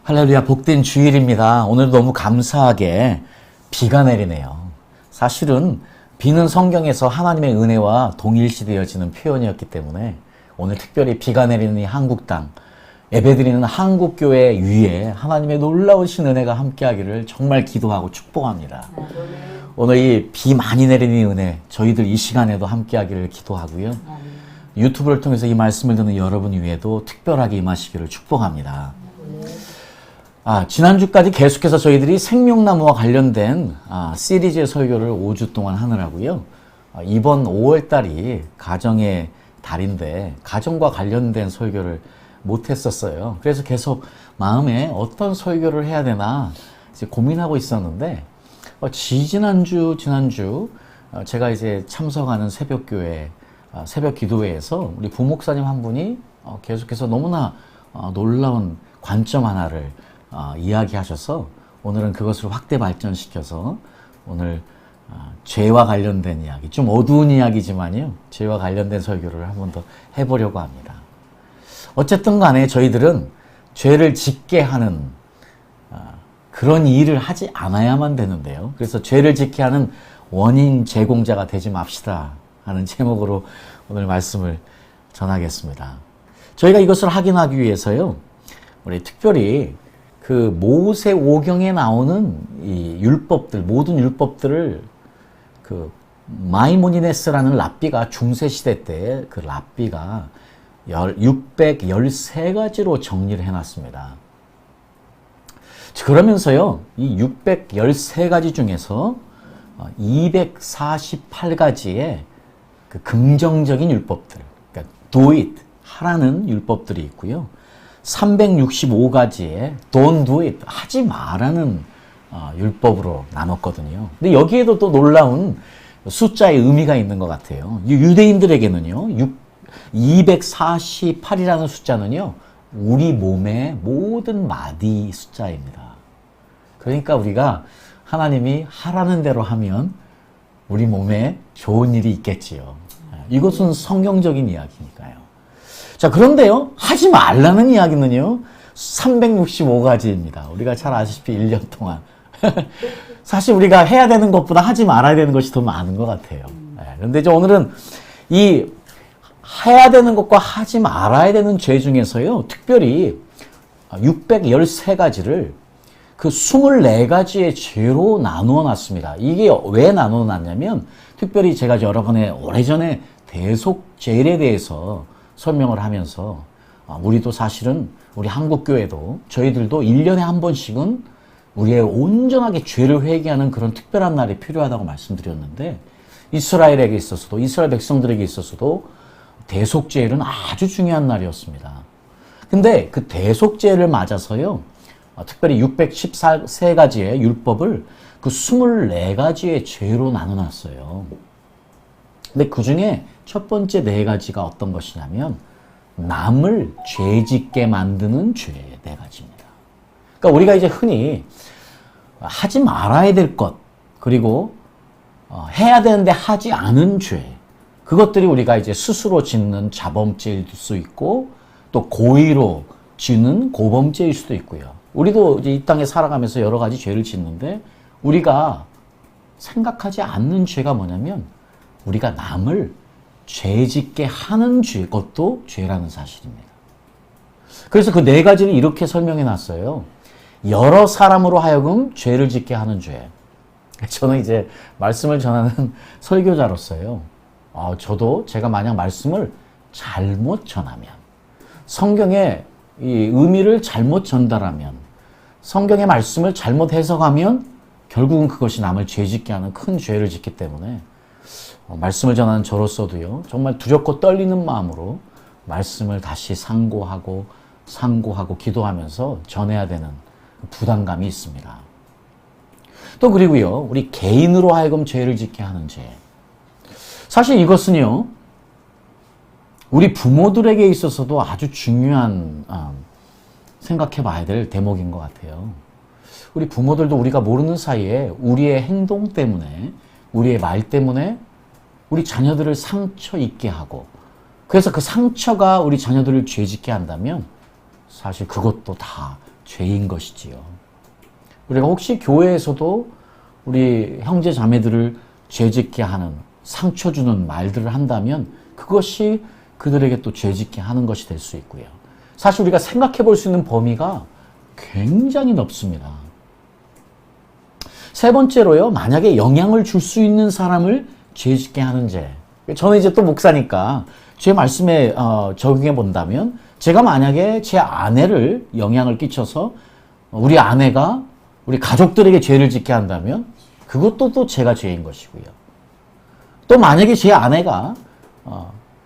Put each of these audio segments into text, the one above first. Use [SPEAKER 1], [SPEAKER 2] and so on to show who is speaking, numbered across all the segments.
[SPEAKER 1] 할렐루야, 복된 주일입니다. 오늘 너무 감사하게 비가 내리네요. 사실은 비는 성경에서 하나님의 은혜와 동일시되어지는 표현이었기 때문에 오늘 특별히 비가 내리는 이 한국 땅, 예배드리는 한국교회 위에 하나님의 놀라우신 은혜가 함께하기를 정말 기도하고 축복합니다. 오늘 이 비 많이 내리는 이 은혜, 저희들 이 시간에도 함께하기를 기도하고요. 유튜브를 통해서 이 말씀을 듣는 여러분 위에도 특별하게 임하시기를 축복합니다. 지난주까지 계속해서 저희들이 생명나무와 관련된 시리즈의 설교를 5주 동안 하느라고요. 이번 5월달이 가정의 달인데 가정과 관련된 설교를 못했었어요. 그래서 계속 마음에 어떤 설교를 해야 되나 이제 고민하고 있었는데 지난주 제가 이제 참석하는 새벽교회 새벽 기도회에서 우리 부목사님 한 분이 계속해서 너무나 놀라운 관점 하나를 이야기하셔서 오늘은 그것을 확대 발전시켜서 오늘 죄와 관련된 이야기, 좀 어두운 이야기지만요, 죄와 관련된 설교를 한 번 더 해보려고 합니다. 어쨌든 간에 저희들은 죄를 짓게 하는 그런 일을 하지 않아야만 되는데요. 그래서 죄를 짓게 하는 원인 제공자가 되지 맙시다 하는 제목으로 오늘 말씀을 전하겠습니다. 저희가 이것을 확인하기 위해서요, 우리 특별히 그 모세오경에 나오는 이 율법들, 모든 율법들을 그 마이모니네스라는 랍비가 중세시대 때 그 랍비가 613가지로 정리를 해놨습니다. 그러면서요, 이 613가지 중에서 248가지의 그 긍정적인 율법들, 그러니까 do it, 하라는 율법들이 있고요. 365가지의 don't do it, 하지 마라는 율법으로 나눴거든요. 근데 여기에도 또 놀라운 숫자의 의미가 있는 것 같아요. 유대인들에게는요, 248이라는 숫자는요, 우리 몸의 모든 마디 숫자입니다. 그러니까 우리가 하나님이 하라는 대로 하면 우리 몸에 좋은 일이 있겠지요. 이것은 성경적인 이야기니까요. 자, 그런데요, 하지 말라는 이야기는요, 365가지입니다. 우리가 잘 아시다시피 1년 동안. 사실 우리가 해야 되는 것보다 하지 말아야 되는 것이 더 많은 것 같아요. 그런데 이제 오늘은 이 해야 되는 것과 하지 말아야 되는 죄 중에서요, 특별히 613가지를 그 24가지의 죄로 나누어 놨습니다. 이게 왜 나누어 놨냐면, 특별히 제가 여러분의 오래전에 대속죄에 대해서 설명을 하면서 우리도 사실은 우리 한국교회도 저희들도 1년에 한 번씩은 우리의 온전하게 죄를 회개하는 그런 특별한 날이 필요하다고 말씀드렸는데, 이스라엘에게 있어서도, 이스라엘 백성들에게 있어서도 대속죄일은 아주 중요한 날이었습니다. 근데 그 대속죄를 맞아서요, 특별히 613가지의 율법을 그 24가지의 죄로 나눠놨어요. 근데 그 중에 첫 번째 4가지가 어떤 것이냐면, 남을 죄짓게 만드는 죄 4가지입니다. 그러니까 우리가 이제 흔히 하지 말아야 될 것, 그리고 해야 되는데 하지 않은 죄, 그것들이 우리가 이제 스스로 짓는 자범죄일 수 있고, 또 고의로 짓는 고범죄일 수도 있고요. 우리도 이제 이 땅에 살아가면서 여러 가지 죄를 짓는데, 우리가 생각하지 않는 죄가 뭐냐면, 우리가 남을 죄짓게 하는 죄, 그것도 죄라는 사실입니다. 그래서 그 4가지를 이렇게 설명해 놨어요. 여러 사람으로 하여금 죄를 짓게 하는 죄. 저는 이제 말씀을 전하는 설교자로서요, 저도 제가 만약 말씀을 잘못 전하면, 성경의 이 의미를 잘못 전달하면, 성경의 말씀을 잘못 해석하면 결국은 그것이 남을 죄짓게 하는 큰 죄를 짓기 때문에 말씀을 전하는 저로서도요, 정말 두렵고 떨리는 마음으로 말씀을 다시 상고하고 기도하면서 전해야 되는 부담감이 있습니다. 또 그리고요, 우리 개인으로 하여금 죄를 짓게 하는 죄. 사실 이것은요, 우리 부모들에게 있어서도 아주 중요한 생각해 봐야 될 대목인 것 같아요. 우리 부모들도 우리가 모르는 사이에 우리의 행동 때문에, 우리의 말 때문에 우리 자녀들을 상처 입게 하고, 그래서 그 상처가 우리 자녀들을 죄짓게 한다면 사실 그것도 다 죄인 것이지요. 우리가 혹시 교회에서도 우리 형제 자매들을 죄짓게 하는, 상처 주는 말들을 한다면 그것이 그들에게 또 죄짓게 하는 것이 될 수 있고요. 사실 우리가 생각해 볼 수 있는 범위가 굉장히 넓습니다. 세 번째로요, 만약에 영향을 줄 수 있는 사람을 죄짓게 하는 죄. 저는 이제 또 목사니까 제 말씀에 적용해 본다면, 제가 만약에 제 아내를 영향을 끼쳐서 우리 아내가 우리 가족들에게 죄를 짓게 한다면 그것도 또 제가 죄인 것이고요. 또 만약에 제 아내가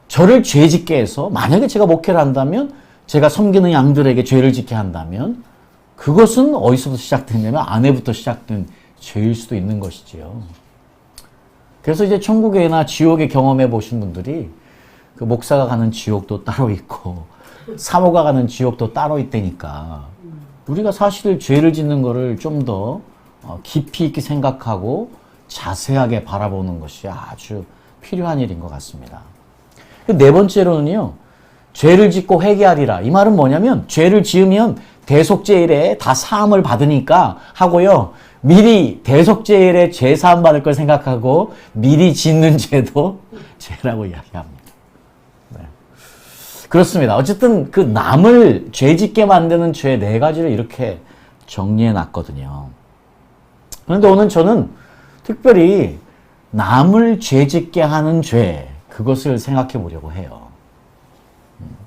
[SPEAKER 1] 저를 죄짓게 해서, 만약에 제가 목회를 한다면, 제가 섬기는 양들에게 죄를 짓게 한다면 그것은 어디서부터 시작됐냐면 아내부터 시작된 죄일 수도 있는 것이지요. 그래서 이제 천국이나 지옥의 경험해 보신 분들이 그 목사가 가는 지옥도 따로 있고 사모가 가는 지옥도 따로 있다니까, 우리가 사실 죄를 짓는 거를 좀 더 깊이 있게 생각하고 자세하게 바라보는 것이 아주 필요한 일인 것 같습니다. 네 번째로는요, 죄를 짓고 회개하리라. 이 말은 뭐냐면, 죄를 지으면 대속죄일에 다 사함을 받으니까 하고요, 미리 대속죄일에 죄 사함 받을 걸 생각하고 미리 짓는 죄도 죄라고 이야기합니다. 네. 그렇습니다. 어쨌든 그 남을 죄 짓게 만드는 죄 네 가지를 이렇게 정리해 놨거든요. 그런데 오늘 저는 특별히 남을 죄 짓게 하는 죄, 그것을 생각해 보려고 해요.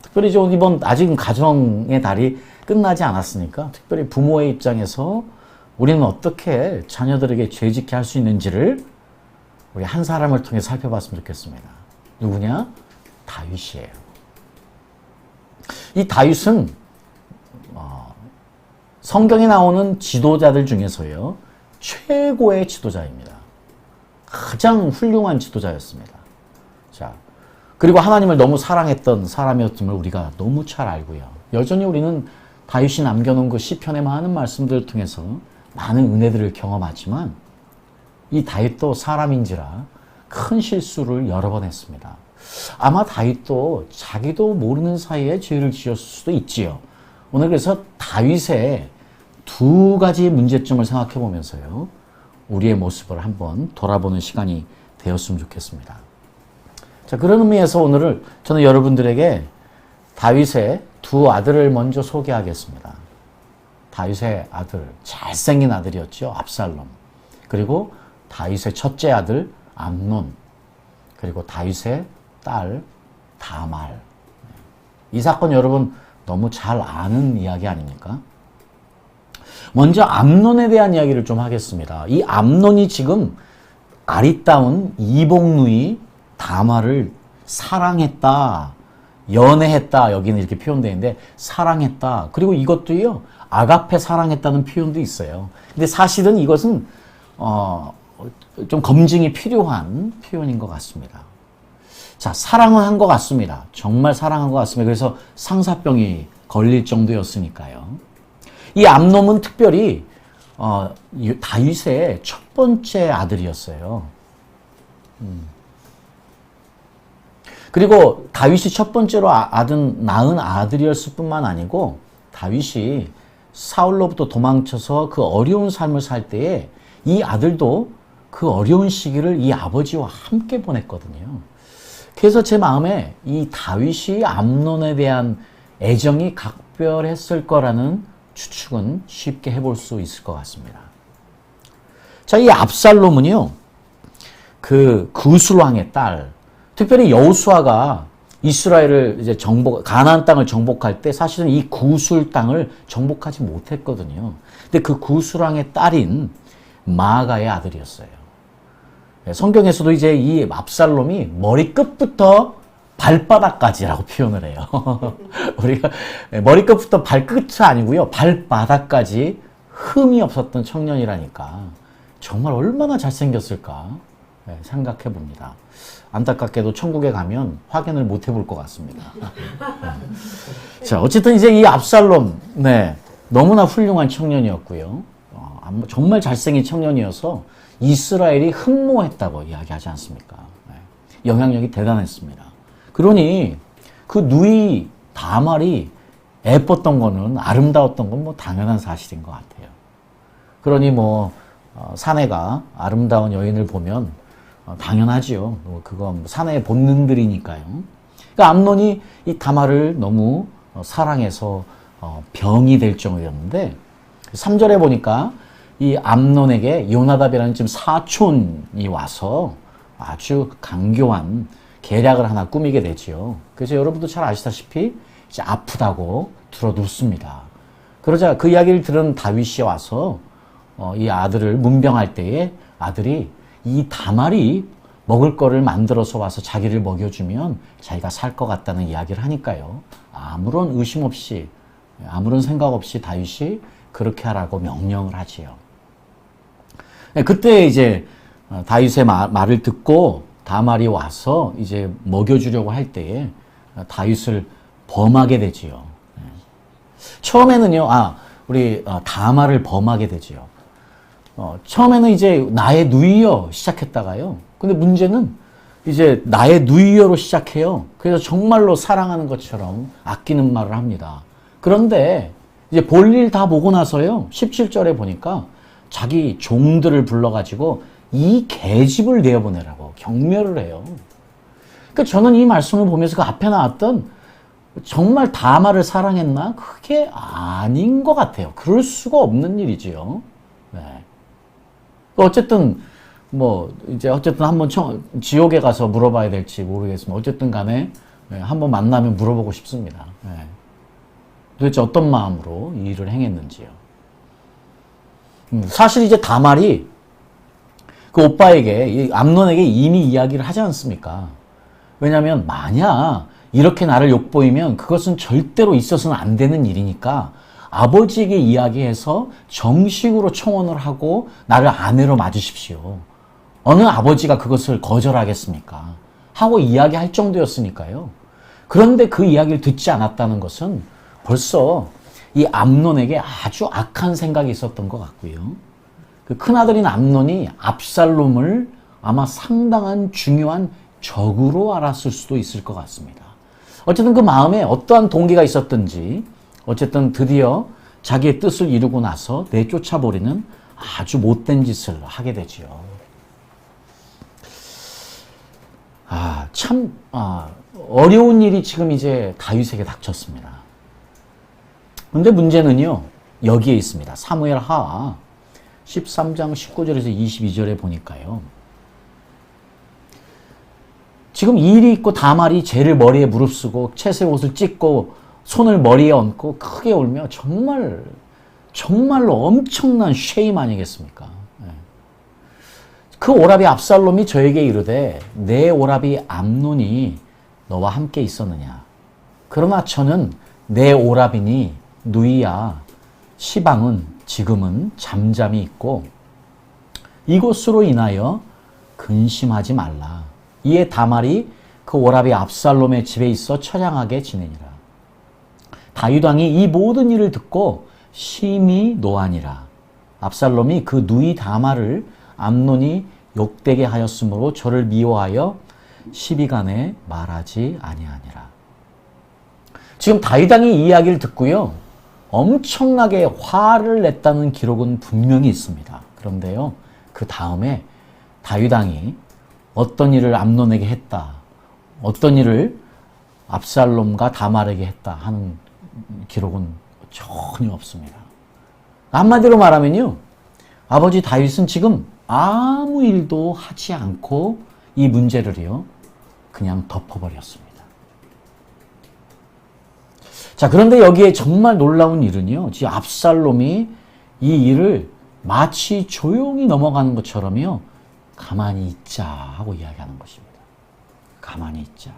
[SPEAKER 1] 특별히 이번 아직은 가정의 달이 끝나지 않았으니까 특별히 부모의 입장에서 우리는 어떻게 자녀들에게 죄 짓게 할 수 있는지를 우리 한 사람을 통해 살펴봤으면 좋겠습니다. 누구냐? 다윗이에요. 이 다윗은 성경에 나오는 지도자들 중에서요, 최고의 지도자입니다. 가장 훌륭한 지도자였습니다. 자, 그리고 하나님을 너무 사랑했던 사람이었음을 우리가 너무 잘 알고요. 여전히 우리는 다윗이 남겨놓은 그 시편의 많은 말씀들을 통해서 많은 은혜들을 경험하지만, 이 다윗도 사람인지라 큰 실수를 여러 번 했습니다. 아마 다윗도 자기도 모르는 사이에 죄를 지었을 수도 있지요. 오늘 그래서 다윗의 두 가지 문제점을 생각해 보면서요, 우리의 모습을 한번 돌아보는 시간이 되었으면 좋겠습니다. 자, 그런 의미에서 오늘을 저는 여러분들에게 다윗의 두 아들을 먼저 소개하겠습니다. 다윗의 아들, 잘생긴 아들이었죠. 압살롬. 그리고 다윗의 첫째 아들 암논. 그리고 다윗의 딸 다말. 이 사건 여러분 너무 잘 아는 이야기 아닙니까? 먼저 암논에 대한 이야기를 좀 하겠습니다. 이 암논이 지금 아리따운 이복누이 다말을 사랑했다, 연애했다, 여기는 이렇게 표현되어 있는데 사랑했다. 그리고 이것도요, 아가페 사랑했다는 표현도 있어요. 근데 사실은 이것은 좀 검증이 필요한 표현인 것 같습니다. 자, 사랑은 한 것 같습니다. 정말 사랑한 것 같습니다. 그래서 상사병이 걸릴 정도였으니까요. 이 암논은 특별히 다윗의 첫 번째 아들이었어요. 그리고 다윗이 첫 번째로 낳은 아들이었을 뿐만 아니고, 다윗이 사울로부터 도망쳐서 그 어려운 삶을 살 때에 이 아들도 그 어려운 시기를 이 아버지와 함께 보냈거든요. 그래서 제 마음에 이 다윗이 암논에 대한 애정이 각별했을 거라는 추측은 쉽게 해볼 수 있을 것 같습니다. 자, 이 압살롬은요, 그 구술왕의 딸, 특별히 여호수아가 이스라엘을 이제 가나안 땅을 정복할 때 사실은 이 구술 땅을 정복하지 못했거든요. 근데 그 구술왕의 딸인 마아가의 아들이었어요. 성경에서도 이제 이 압살롬이 머리끝부터 발바닥까지라고 표현을 해요. 우리가 머리끝부터 발끝이 아니고요, 발바닥까지 흠이 없었던 청년이라니까 정말 얼마나 잘생겼을까 생각해 봅니다. 안타깝게도 천국에 가면 확인을 못 해볼 것 같습니다. 자, 어쨌든 이제 이 압살롬, 너무나 훌륭한 청년이었고요. 정말 잘생긴 청년이어서 이스라엘이 흠모했다고 이야기하지 않습니까? 영향력이 대단했습니다. 그러니 그 누이 다말이 예뻤던 거는, 아름다웠던 건 뭐 당연한 사실인 것 같아요. 그러니 뭐 사내가 아름다운 여인을 보면 당연하지요. 그건 사내의 본능들이니까요. 그러니까 암논이 이 다말을 너무 사랑해서 병이 될 정도였는데 3절에 보니까 이 암논에게 요나답이라는 지금 사촌이 와서 아주 강교한 계략을 하나 꾸미게 되지요. 그래서 여러분도 잘 아시다시피 이제 아프다고 들어 눕습니다. 그러자 그 이야기를 들은 다윗이 와서 이 아들을 문병할 때에 아들이 이 다말이 먹을 거를 만들어서 와서 자기를 먹여주면 자기가 살 것 같다는 이야기를 하니까요. 아무런 의심 없이, 아무런 생각 없이 다윗이 그렇게 하라고 명령을 하지요. 그때 이제 다윗의 말을 듣고 다말이 와서 이제 먹여주려고 할 때에 다윗을 범하게 되지요. 처음에는요, 우리 다말을 범하게 되지요. 처음에는 이제 나의 누이여 시작했다가요. 근데 문제는 이제 나의 누이여로 시작해요. 그래서 정말로 사랑하는 것처럼 아끼는 말을 합니다. 그런데 이제 볼일 다 보고 나서요. 17절에 보니까 자기 종들을 불러가지고 이 계집을 내어보내라고 경멸을 해요. 그러니까 저는 이 말씀을 보면서 그 앞에 나왔던 정말 다말을 사랑했나? 그게 아닌 것 같아요. 그럴 수가 없는 일이지요. 네. 어쨌든 어쨌든 한번 지옥에 가서 물어봐야 될지 모르겠지만 어쨌든 간에 한번 만나면 물어보고 싶습니다. 네. 도대체 어떤 마음으로 이 일을 행했는지요. 사실 이제 다말이 그 오빠에게, 이 암논에게 이미 이야기를 하지 않습니까? 왜냐하면 만약 이렇게 나를 욕보이면 그것은 절대로 있어서는 안 되는 일이니까 아버지에게 이야기해서 정식으로 청혼을 하고 나를 아내로 맞으십시오. 어느 아버지가 그것을 거절하겠습니까? 하고 이야기할 정도였으니까요. 그런데 그 이야기를 듣지 않았다는 것은 벌써 이 암논에게 아주 악한 생각이 있었던 것 같고요. 그 큰아들인 암논이 압살롬을 아마 상당한 중요한 적으로 알았을 수도 있을 것 같습니다. 어쨌든 그 마음에 어떠한 동기가 있었든지 어쨌든 드디어 자기의 뜻을 이루고 나서 내쫓아버리는 아주 못된 짓을 하게 되지요. 참 어려운 일이 지금 이제 다윗에게 닥쳤습니다. 근데 문제는요, 여기에 있습니다. 사무엘 하 13장 19절에서 22절에 보니까요. 지금 이 일이 있고 다말이 죄를 머리에 무릅쓰고 채색 옷을 찢고 손을 머리에 얹고 크게 울며 정말로 엄청난 쉐임 아니겠습니까? 그 오라비 압살롬이 저에게 이르되 내 오라비 암논이 너와 함께 있었느냐? 그러나 저는 내 오라비니 누이야 시방은 지금은 잠잠히 있고 이것으로 인하여 근심하지 말라. 이에 다말이 그 오라비 압살롬의 집에 있어 처량하게 지내니라. 다윗 왕이 이 모든 일을 듣고 심히 노하니라. 압살롬이 그 누이 다말을 암논이 욕되게 하였으므로 저를 미워하여 시비간에 말하지 아니하니라. 지금 다윗 왕이 이 이야기를 듣고요, 엄청나게 화를 냈다는 기록은 분명히 있습니다. 그런데요, 그 다음에 다윗 왕이 어떤 일을 암논에게 했다, 어떤 일을 압살롬과 다말에게 했다 하는 기록은 전혀 없습니다. 한마디로 말하면요, 아버지 다윗은 지금 아무 일도 하지 않고 이 문제를요 그냥 덮어버렸습니다. 자, 그런데 여기에 정말 놀라운 일은요, 지금 압살롬이 이 일을 마치 조용히 넘어가는 것처럼요 가만히 있자 하고 이야기하는 것입니다. 가만히 있자.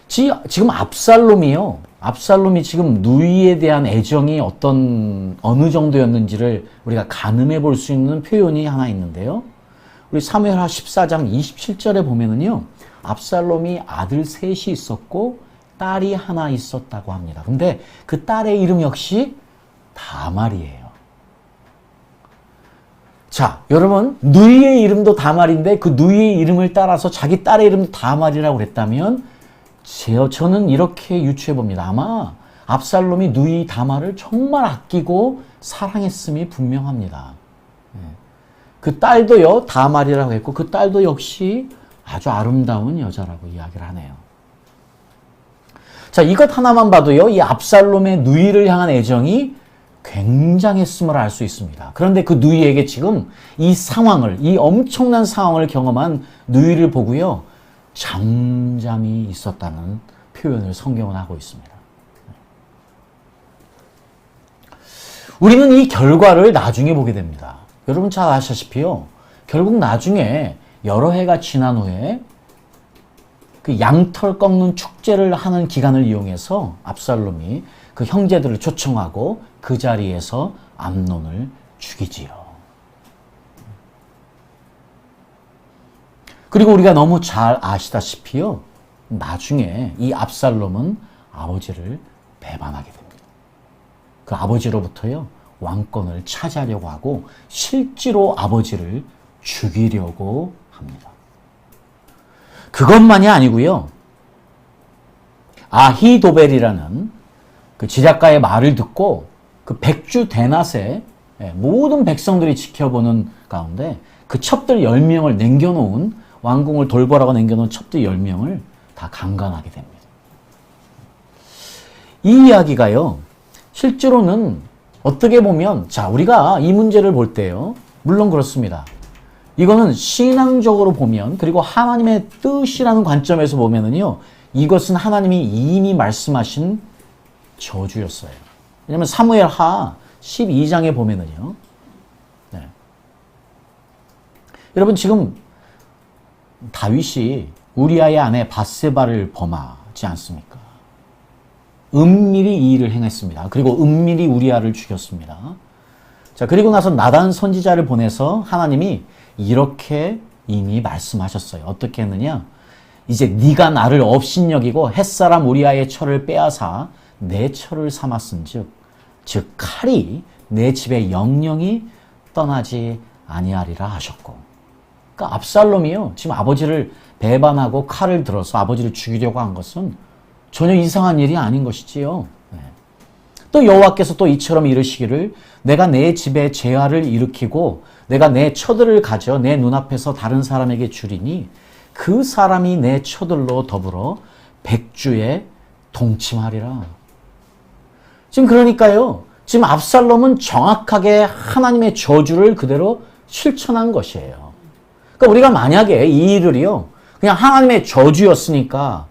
[SPEAKER 1] 지금 압살롬이 지금 누이에 대한 애정이 어느 정도였는지를 우리가 가늠해 볼 수 있는 표현이 하나 있는데요. 우리 사무엘하 14장 27절에 보면은요, 압살롬이 아들 셋이 있었고 딸이 하나 있었다고 합니다. 근데 그 딸의 이름 역시 다말이에요. 자, 여러분, 누이의 이름도 다말인데 그 누이의 이름을 따라서 자기 딸의 이름도 다말이라고 그랬다면 저는 이렇게 유추해 봅니다. 아마 압살롬이 누이 다말을 정말 아끼고 사랑했음이 분명합니다. 그 딸도요, 다말이라고 했고 그 딸도 역시 아주 아름다운 여자라고 이야기를 하네요. 자, 이것 하나만 봐도요, 이 압살롬의 누이를 향한 애정이 굉장했음을 알 수 있습니다. 그런데 그 누이에게 지금 이 상황을, 이 엄청난 상황을 경험한 누이를 보고요, 잠잠히 있었다는 표현을 성경은 하고 있습니다. 우리는 이 결과를 나중에 보게 됩니다. 여러분 잘 아시다시피요, 결국 나중에 여러 해가 지난 후에 그 양털 꺾는 축제를 하는 기간을 이용해서 압살롬이 그 형제들을 초청하고 그 자리에서 암논을 죽이지요. 그리고 우리가 너무 잘 아시다시피요, 나중에 이 압살롬은 아버지를 배반하게 됩니다. 그 아버지로부터요, 왕권을 차지하려고 하고 실제로 아버지를 죽이려고 합니다. 그것만이 아니고요, 아히도벨이라는 그 지략가의 말을 듣고 그 백주 대낮에 모든 백성들이 지켜보는 가운데 그 첩들 10명을 남겨놓은, 왕궁을 돌보라고 남겨놓은 첩들 10명을 다 강간하게 됩니다. 이 이야기가요, 실제로는 어떻게 보면, 자, 우리가 이 문제를 볼 때요, 물론 그렇습니다. 이거는 신앙적으로 보면, 그리고 하나님의 뜻이라는 관점에서 보면은요, 이것은 하나님이 이미 말씀하신 저주였어요. 왜냐면 사무엘하 12장에 보면은요, 네. 여러분 지금 다윗이 우리아의 아내 밧세바를 범하지 않습니까? 은밀히 이 일을 행했습니다. 그리고 은밀히 우리아를 죽였습니다. 자, 그리고 나서 나단 선지자를 보내서 하나님이 이렇게 이미 말씀하셨어요. 어떻게 했느냐? 이제 네가 나를 업신여기고 햇사람 우리아의 철을 빼앗아 내 철을 삼았은즉, 즉 칼이 내 집에 영영이 떠나지 아니하리라 하셨고, 그러니까 압살롬이요, 지금 아버지를 배반하고 칼을 들어서 아버지를 죽이려고 한 것은 전혀 이상한 일이 아닌 것이지요. 또 여호와께서 또 이처럼 이르시기를, 내가 내 집에 재화를 일으키고 내가 내 처들을 가져 내 눈앞에서 다른 사람에게 주리니 그 사람이 내 처들로 더불어 백주에 동침하리라. 지금 그러니까요, 지금 압살롬은 정확하게 하나님의 저주를 그대로 실천한 것이에요. 그러니까 우리가 만약에 이 일을요, 그냥 하나님의 저주였으니까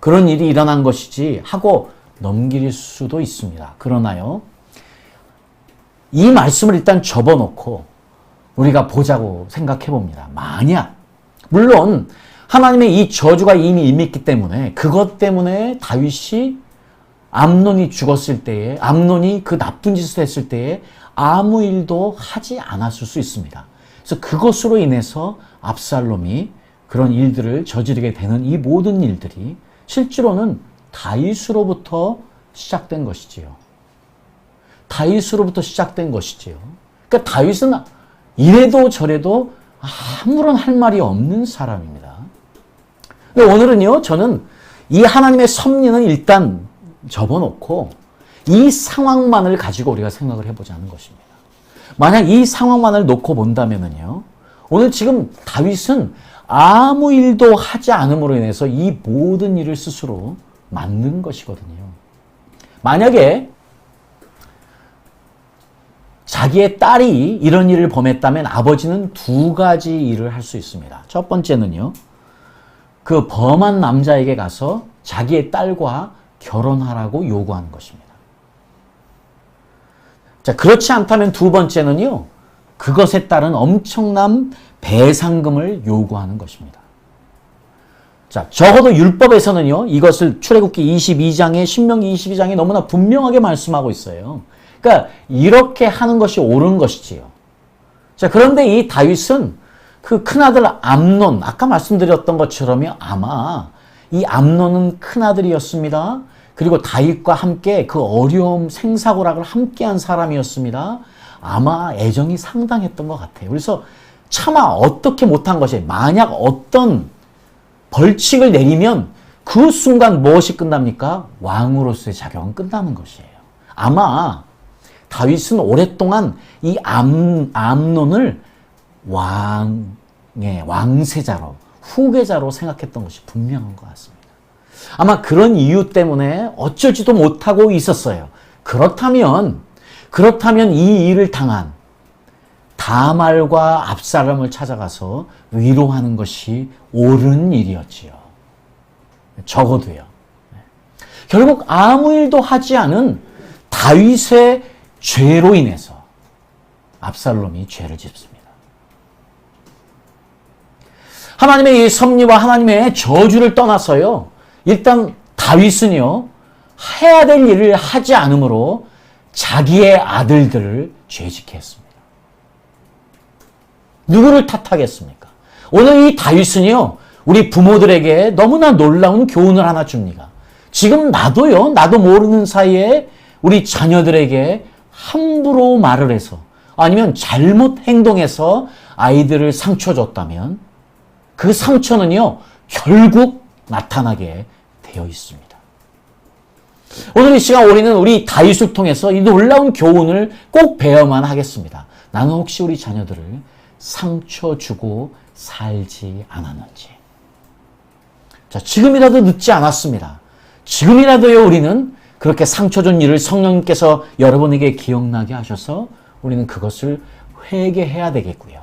[SPEAKER 1] 그런 일이 일어난 것이지 하고 넘길 수도 있습니다. 그러나요, 이 말씀을 일단 접어놓고 우리가 보자고 생각해 봅니다. 만약, 물론 하나님의 이 저주가 이미 임했기 때문에, 그것 때문에 다윗이 암논이 죽었을 때에, 암논이 그 나쁜 짓을 했을 때에 아무 일도 하지 않았을 수 있습니다. 그래서 그것으로 인해서 압살롬이 그런 일들을 저지르게 되는 이 모든 일들이 실제로는 다윗으로부터 시작된 것이지요. 다윗으로부터 시작된 것이지요. 그러니까 다윗은 이래도 저래도 아무런 할 말이 없는 사람입니다. 근데 오늘은요, 저는 이 하나님의 섭리는 일단 접어놓고 이 상황만을 가지고 우리가 생각을 해보자는 것입니다. 만약 이 상황만을 놓고 본다면요, 오늘 지금 다윗은 아무 일도 하지 않음으로 인해서 이 모든 일을 스스로 만든 것이거든요. 만약에 자기의 딸이 이런 일을 범했다면 아버지는 두 가지 일을 할 수 있습니다. 첫 번째는요, 그 범한 남자에게 가서 자기의 딸과 결혼하라고 요구하는 것입니다. 자, 그렇지 않다면 두 번째는요, 그것에 따른 엄청난 배상금을 요구하는 것입니다. 자, 적어도 율법에서는요, 이것을 출애굽기 22장에, 신명기 22장에 너무나 분명하게 말씀하고 있어요. 그러니까 이렇게 하는 것이 옳은 것이지요. 자, 그런데 이 다윗은 그 큰아들 암논, 아까 말씀드렸던 것처럼요, 아마 이 암논은 큰아들이었습니다. 그리고 다윗과 함께 그 어려움, 생사고락을 함께한 사람이었습니다. 아마 애정이 상당했던 것 같아요. 그래서 차마 어떻게 못한 것이, 만약 어떤 벌칙을 내리면 그 순간 무엇이 끝납니까? 왕으로서의 자격은 끝나는 것이에요. 아마 다윗은 오랫동안 이 암논을 왕세자로, 후계자로 생각했던 것이 분명한 것 같습니다. 아마 그런 이유 때문에 어쩌지도 못하고 있었어요. 그렇다면 이 일을 당한 다말과 압살롬을 찾아가서 위로하는 것이 옳은 일이었지요. 적어도요. 결국 아무 일도 하지 않은 다윗의 죄로 인해서 압살롬이 죄를 짓습니다. 하나님의 이 섭리와 하나님의 저주를 떠나서요. 일단 다윗은요. 해야 될 일을 하지 않으므로 자기의 아들들을 죄짓게 했습니다. 누구를 탓하겠습니까? 오늘 이 다윗은요. 우리 부모들에게 너무나 놀라운 교훈을 하나 줍니다. 지금 나도 모르는 사이에 우리 자녀들에게 함부로 말을 해서 아니면 잘못 행동해서 아이들을 상처 줬다면 그 상처는요. 결국 나타나게 되어 있습니다. 오늘 이 시간 우리는 우리 다윗을 통해서 이 놀라운 교훈을 꼭 배워만 하겠습니다. 나는 혹시 우리 자녀들을 상처 주고 살지 않았는지. 자, 지금이라도 늦지 않았습니다. 지금이라도요, 우리는 그렇게 상처 준 일을 성령님께서 여러분에게 기억나게 하셔서 우리는 그것을 회개해야 되겠고요.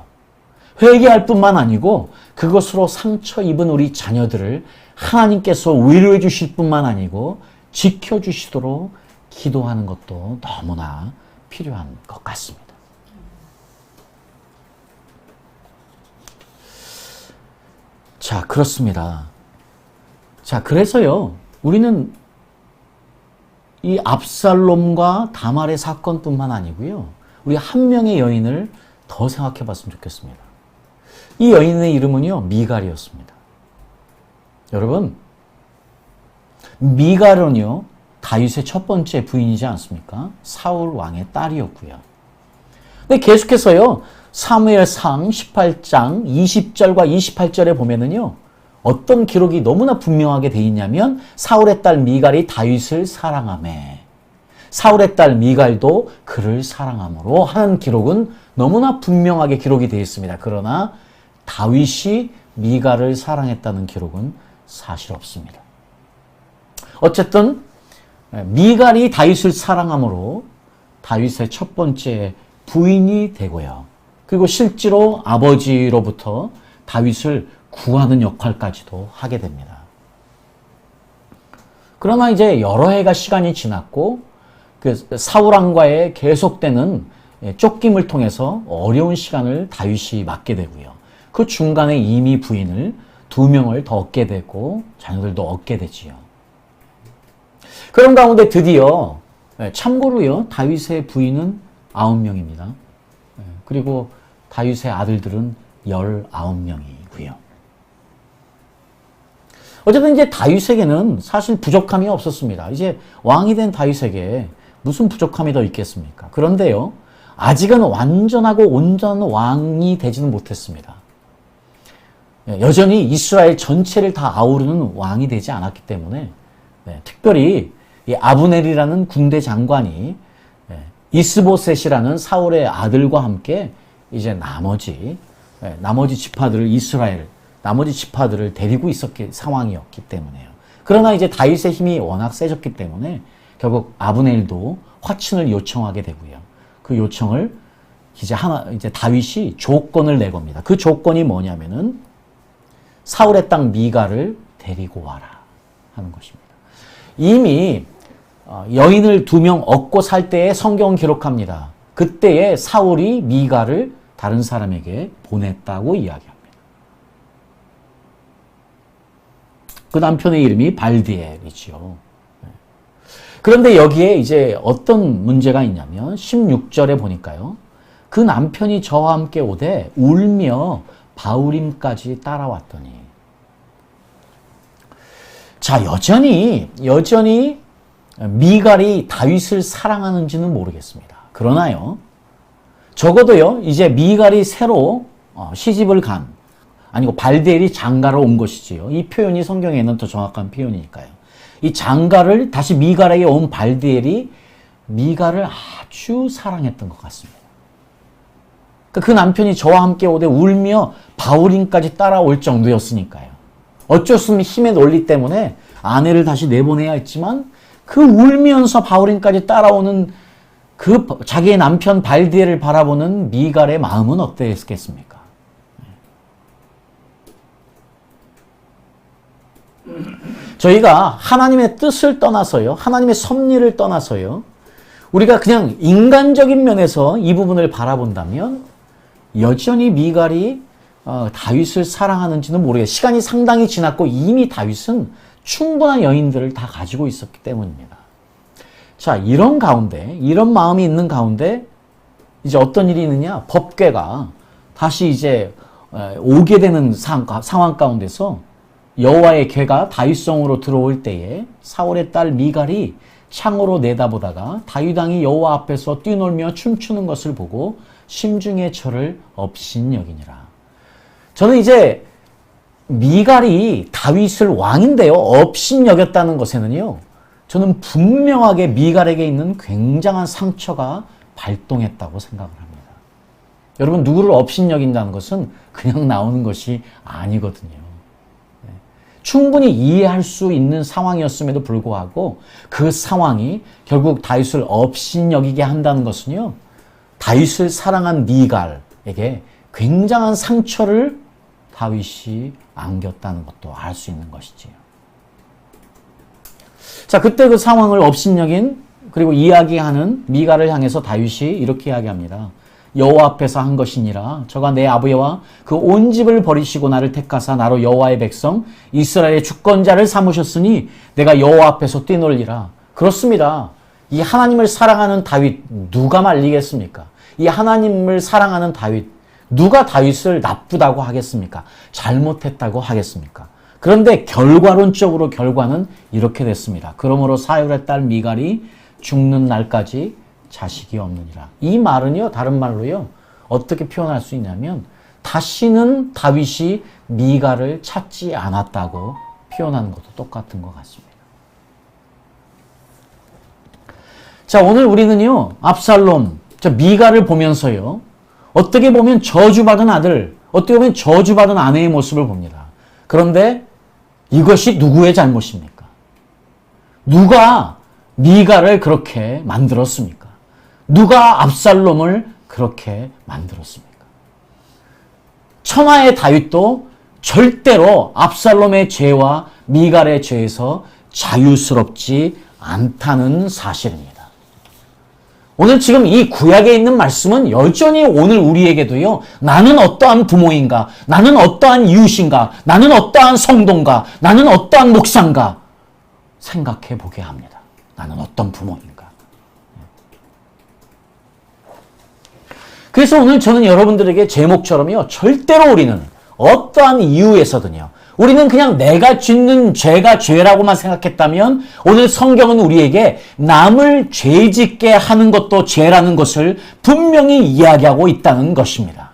[SPEAKER 1] 회개할 뿐만 아니고 그것으로 상처 입은 우리 자녀들을 하나님께서 위로해 주실 뿐만 아니고 지켜주시도록 기도하는 것도 너무나 필요한 것 같습니다. 자, 그렇습니다. 자, 그래서요, 우리는 이 압살롬과 다말의 사건뿐만 아니고요, 우리 한 명의 여인을 더 생각해 봤으면 좋겠습니다. 이 여인의 이름은요, 미갈이었습니다. 여러분, 미갈은요, 다윗의 첫 번째 부인이지 않습니까? 사울 왕의 딸이었고요. 근데 계속해서요, 사무엘상 18장 20절과 28절에 보면은요, 어떤 기록이 너무나 분명하게 돼 있냐면 사울의 딸 미갈이 다윗을 사랑하매 사울의 딸 미갈도 그를 사랑함으로 하는 기록은 너무나 분명하게 기록이 되어 있습니다. 그러나 다윗이 미갈을 사랑했다는 기록은 사실 없습니다. 어쨌든 미갈이 다윗을 사랑함으로 다윗의 첫 번째 부인이 되고요. 그리고 실제로 아버지로부터 다윗을 구하는 역할까지도 하게 됩니다. 그러나 이제 여러 해가 시간이 지났고 그 사울왕과의 계속되는 쫓김을 통해서 어려운 시간을 다윗이 맞게 되고요. 그 중간에 이미 부인을 2명을 더 얻게 되고 자녀들도 얻게 되지요. 그런 가운데 드디어 참고로요, 다윗의 부인은 9명입니다. 그리고 다윗의 아들들은 19명이고요. 어쨌든 이제 다윗에게는 사실 부족함이 없었습니다. 이제 왕이 된 다윗에게 무슨 부족함이 더 있겠습니까? 그런데요, 아직은 완전하고 온전한 왕이 되지는 못했습니다. 여전히 이스라엘 전체를 다 아우르는 왕이 되지 않았기 때문에 특별히 이 아브넬이라는 군대 장관이 이스보셋이라는 사울의 아들과 함께 이제 나머지 지파들을 나머지 지파들을 데리고 있었기 상황이었기 때문에요. 그러나 이제 다윗의 힘이 워낙 세졌기 때문에 결국 아브넬도 화친을 요청하게 되고요. 그 요청을 이제 다윗이 조건을 내겁니다. 그 조건이 뭐냐면은 사울의 땅 미갈을 데리고 와라 하는 것입니다. 이미 여인을 2명 얻고 살 때에 성경은 기록합니다. 그때에 사울이 미갈을 다른 사람에게 보냈다고 이야기합니다. 그 남편의 이름이 발디엘이지요. 그런데 여기에 이제 어떤 문제가 있냐면 16절에 보니까요. 그 남편이 저와 함께 오되 울며 바울임까지 따라왔더니 자, 여전히 미갈이 다윗을 사랑하는지는 모르겠습니다. 그러나요, 적어도요, 이제 미갈이 새로 시집을 간 아니고 발디엘이 장가로 온 것이지요. 이 표현이 성경에는 더 정확한 표현이니까요. 이 장가를 다시 미갈에게 온 발디엘이 미갈을 아주 사랑했던 것 같습니다. 그 남편이 저와 함께 오되 울며 바울임까지 따라올 정도였으니까요. 어쩔 수 없는 힘의 논리 때문에 아내를 다시 내보내야 했지만 그 울면서 바울임까지 따라오는 그 자기의 남편 발디엘을 바라보는 미갈의 마음은 어땠겠습니까? 저희가 하나님의 뜻을 떠나서요, 하나님의 섭리를 떠나서요, 우리가 그냥 인간적인 면에서 이 부분을 바라본다면 여전히 미갈이 다윗을 사랑하는지는 모르겠어요. 시간이 상당히 지났고 이미 다윗은 충분한 여인들을 다 가지고 있었기 때문입니다. 자, 이런 가운데, 이런 마음이 있는 가운데 이제 어떤 일이 있느냐? 법궤가 다시 이제 오게 되는 상황 가운데서 여호와의 궤가 다윗성으로 들어올 때에 사울의 딸 미갈이 창으로 내다보다가 다윗 왕이 여호와 앞에서 뛰놀며 춤추는 것을 보고 심중의 저를 업신여기니라. 저는 이제 미갈이 다윗을 왕인데요, 업신여겼다는 것에는요, 저는 분명하게 미갈에게 있는 굉장한 상처가 발동했다고 생각을 합니다. 여러분, 누구를 업신여긴다는 것은 그냥 나오는 것이 아니거든요. 충분히 이해할 수 있는 상황이었음에도 불구하고 그 상황이 결국 다윗을 업신여기게 한다는 것은요, 다윗을 사랑한 미갈에게 굉장한 상처를 다윗이 안겼다는 것도 알 수 있는 것이지요. 자, 그때 그 상황을 업신여긴 그리고 이야기하는 미갈을 향해서 다윗이 이렇게 이야기합니다. 여호와 앞에서 한 것이니라. 저가 내 아버지와 그 온 집을 버리시고 나를 택하사 나로 여호와의 백성 이스라엘의 주권자를 삼으셨으니 내가 여호와 앞에서 뛰놀리라. 그렇습니다. 이 하나님을 사랑하는 다윗 누가 말리겠습니까? 이 하나님을 사랑하는 다윗 누가 다윗을 나쁘다고 하겠습니까? 잘못했다고 하겠습니까? 그런데 결과론적으로 결과는 이렇게 됐습니다. 그러므로 사울의 딸 미갈이 죽는 날까지 자식이 없느니라. 이 말은요, 다른 말로요, 어떻게 표현할 수 있냐면 다시는 다윗이 미갈을 찾지 않았다고 표현하는 것도 똑같은 것 같습니다. 자, 오늘 우리는요, 압살롬, 미갈을 보면서요, 어떻게 보면 저주받은 아들, 어떻게 보면 저주받은 아내의 모습을 봅니다. 그런데 이것이 누구의 잘못입니까? 누가 미갈을 그렇게 만들었습니까? 누가 압살롬을 그렇게 만들었습니까? 천하의 다윗도 절대로 압살롬의 죄와 미갈의 죄에서 자유스럽지 않다는 사실입니다. 오늘 지금 이 구약에 있는 말씀은 여전히 오늘 우리에게도요, 나는 어떠한 부모인가, 나는 어떠한 이웃인가, 나는 어떠한 성도인가, 나는 어떠한 목사인가 생각해 보게 합니다. 나는 어떤 부모인가. 그래서 오늘 저는 여러분들에게 제목처럼요, 절대로 우리는 어떠한 이유에서든요, 우리는 그냥 내가 짓는 죄가 죄라고만 생각했다면 오늘 성경은 우리에게 남을 죄짓게 하는 것도 죄라는 것을 분명히 이야기하고 있다는 것입니다.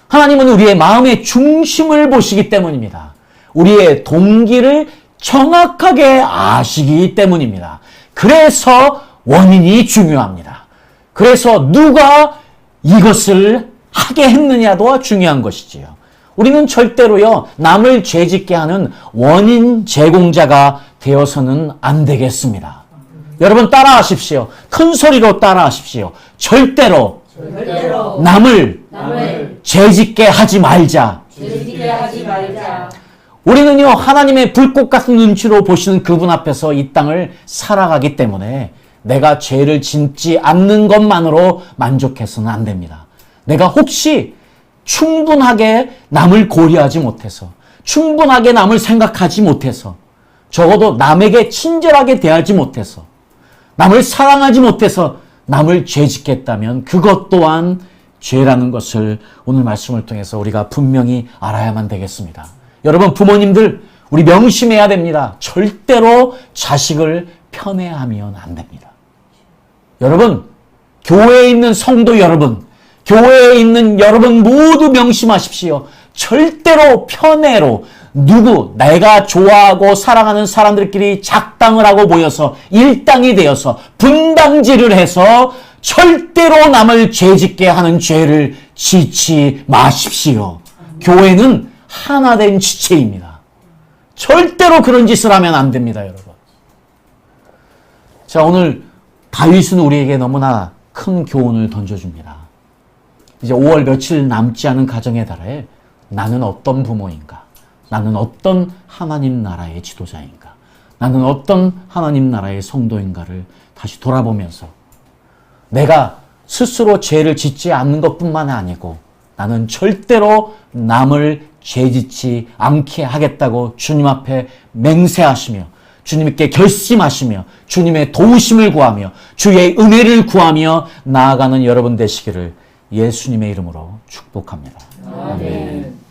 [SPEAKER 1] 하나님은 우리의 마음의 중심을 보시기 때문입니다. 우리의 동기를 정확하게 아시기 때문입니다. 그래서 원인이 중요합니다. 그래서 누가 이것을 하게 했느냐도 중요한 것이지요. 우리는 절대로요, 남을 죄짓게 하는 원인 제공자가 되어서는 안 되겠습니다. 여러분 따라하십시오. 큰 소리로 따라하십시오. 절대로 남을 죄짓게 하지 말자. 우리는요, 하나님의 불꽃 같은 눈치로 보시는 그분 앞에서 이 땅을 살아가기 때문에 내가 죄를 짓지 않는 것만으로 만족해서는 안 됩니다. 내가 혹시 충분하게 남을 고려하지 못해서, 충분하게 남을 생각하지 못해서, 적어도 남에게 친절하게 대하지 못해서, 남을 사랑하지 못해서 남을 죄짓겠다면 그것 또한 죄라는 것을 오늘 말씀을 통해서 우리가 분명히 알아야만 되겠습니다. 여러분, 부모님들, 우리 명심해야 됩니다. 절대로 자식을 편애하면 안 됩니다. 여러분, 교회에 있는 성도 여러분, 교회에 있는 여러분 모두 명심하십시오. 절대로 편애로 내가 좋아하고 사랑하는 사람들끼리 작당을 하고 모여서 일당이 되어서 분당질을 해서 절대로 남을 죄짓게 하는 죄를 짓지 마십시오. 교회는 하나된 지체입니다. 절대로 그런 짓을 하면 안 됩니다, 여러분. 자, 오늘 다윗은 우리에게 너무나 큰 교훈을 던져줍니다. 이제 5월 며칠 남지 않은 가정의 달에 나는 어떤 부모인가? 나는 어떤 하나님 나라의 지도자인가? 나는 어떤 하나님 나라의 성도인가를 다시 돌아보면서 내가 스스로 죄를 짓지 않는 것뿐만 아니고 나는 절대로 남을 죄짓지 않게 하겠다고 주님 앞에 맹세하시며 주님께 결심하시며 주님의 도우심을 구하며 주의 은혜를 구하며 나아가는 여러분 되시기를 예수님의 이름으로 축복합니다.
[SPEAKER 2] 아멘.